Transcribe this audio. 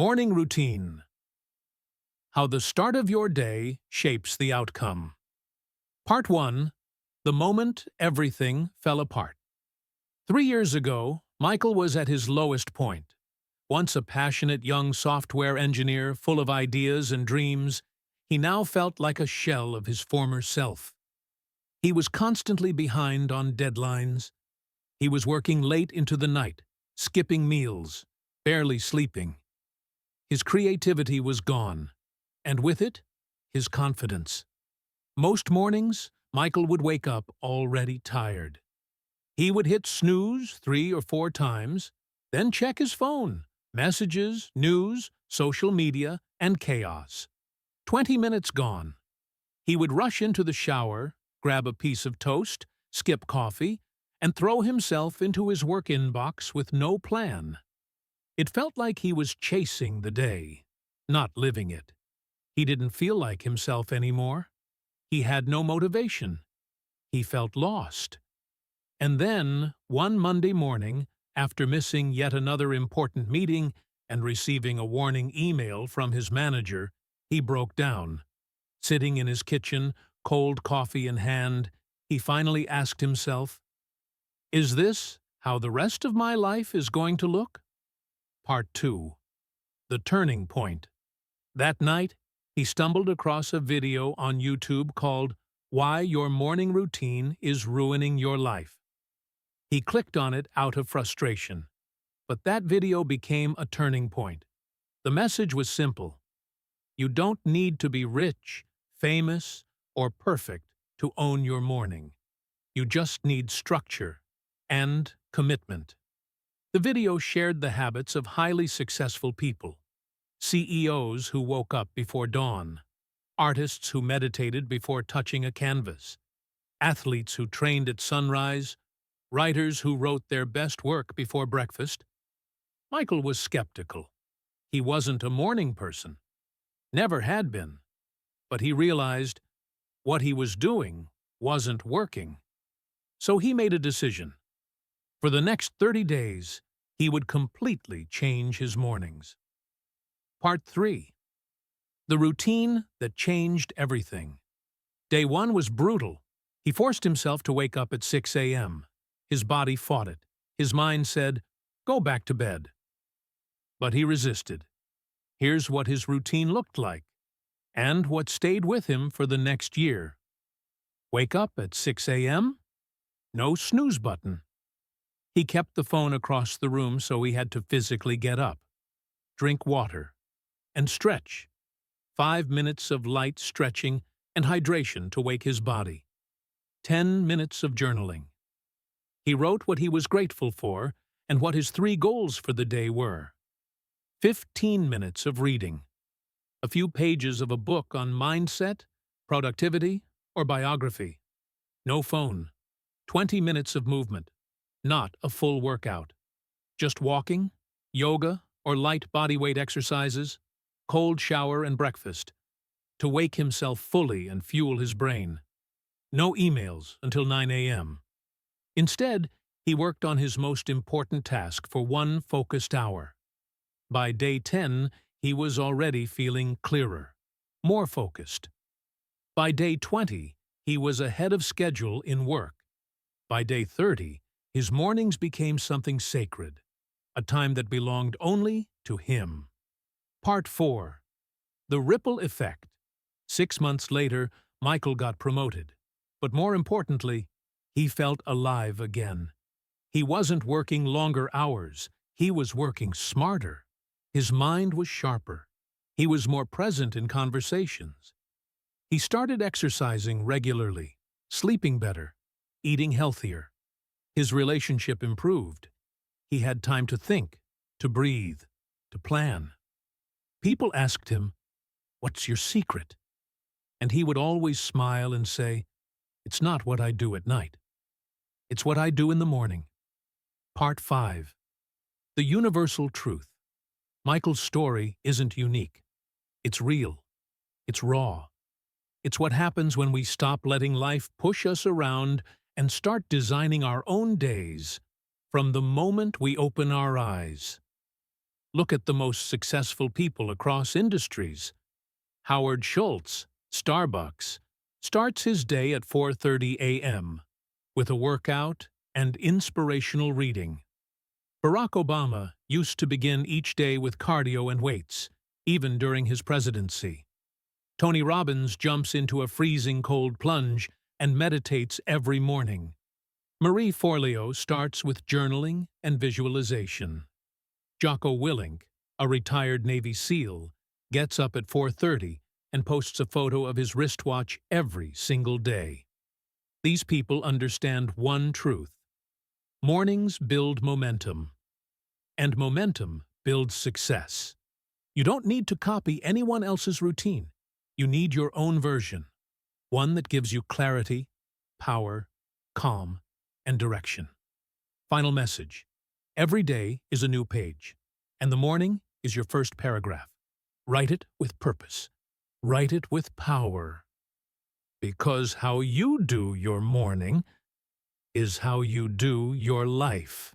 Morning routine. How the start of your day shapes the outcome. Part 1. The moment everything fell apart. 3 years ago, Michael was at his lowest point. Once a passionate young software engineer full of ideas and dreams, he now felt like a shell of his former self. He was constantly behind on deadlines. He was working late into the night, skipping meals, barely sleeping. His creativity was gone, and with it, his confidence. Most mornings, Michael would wake up already tired. He would hit snooze 3 or 4 times, then check his phone, messages, news, social media, and chaos. 20 minutes gone. He would rush into the shower, grab a piece of toast, skip coffee, and throw himself into his work inbox with no plan. It felt like he was chasing the day, not living it. He didn't feel like himself anymore. He had no motivation. He felt lost. And then, one Monday morning, after missing yet another important meeting and receiving a warning email from his manager, he broke down. Sitting in his kitchen, cold coffee in hand, he finally asked himself, "Is this how the rest of my life is going to look?" Part 2. The turning point. That night, he stumbled across a video on YouTube called "Why Your Morning Routine is Ruining Your Life." He clicked on it out of frustration. But that video became a turning point. The message was simple. You don't need to be rich, famous, or perfect to own your morning. You just need structure and commitment. The video shared the habits of highly successful people. CEOs who woke up before dawn, artists who meditated before touching a canvas, athletes who trained at sunrise, writers who wrote their best work before breakfast. Michael was skeptical. He wasn't a morning person. Never had been. But he realized what he was doing wasn't working. So he made a decision. For the next 30 days, he would completely change his mornings. Part 3. The routine that changed everything. Day 1 was brutal. He forced himself to wake up at 6 a.m. His body fought it. His mind said, "Go back to bed." But he resisted. Here's what his routine looked like, and what stayed with him for the next year. Wake up at 6 a.m. No snooze button. He kept the phone across the room so he had to physically get up, drink water, and stretch. 5 minutes of light stretching and hydration to wake his body. 10 minutes of journaling. He wrote what he was grateful for and what his 3 goals for the day were. 15 minutes of reading. A few pages of a book on mindset, productivity, or biography. No phone. 20 minutes of movement. Not a full workout. Just walking, yoga, or light bodyweight exercises, cold shower and breakfast, to wake himself fully and fuel his brain. No emails until 9 a.m. Instead, he worked on his most important task for 1 focused hour. By day 10, he was already feeling clearer, more focused. By day 20, he was ahead of schedule in work. By day 30, his mornings became something sacred, a time that belonged only to him. Part 4. The ripple effect. 6 months later, Michael got promoted. But more importantly, he felt alive again. He wasn't working longer hours. He was working smarter. His mind was sharper. He was more present in conversations. He started exercising regularly, sleeping better, eating healthier. His relationship improved. He had time to think, to breathe, to plan. People asked him, "What's your secret?" And he would always smile and say, "It's not what I do at night. It's what I do in the morning." Part 5. The universal truth. Michael's story isn't unique. It's real. It's raw. It's what happens when we stop letting life push us around and start designing our own days from the moment we open our eyes. Look at the most successful people across industries. Howard Schultz, Starbucks, starts his day at 4:30 a.m. with a workout and inspirational reading. Barack Obama used to begin each day with cardio and weights, even during his presidency. Tony Robbins jumps into a freezing cold plunge and meditates every morning. Marie Forleo starts with journaling and visualization. Jocko Willink, a retired Navy SEAL, gets up at 4:30 and posts a photo of his wristwatch every single day. These people understand one truth. Mornings build momentum, and momentum builds success. You don't need to copy anyone else's routine. You need your own version, one that gives you clarity, power, calm, and direction. Final message. Every day is a new page, and the morning is your first paragraph. Write it with purpose. Write it with power. Because how you do your morning is how you do your life.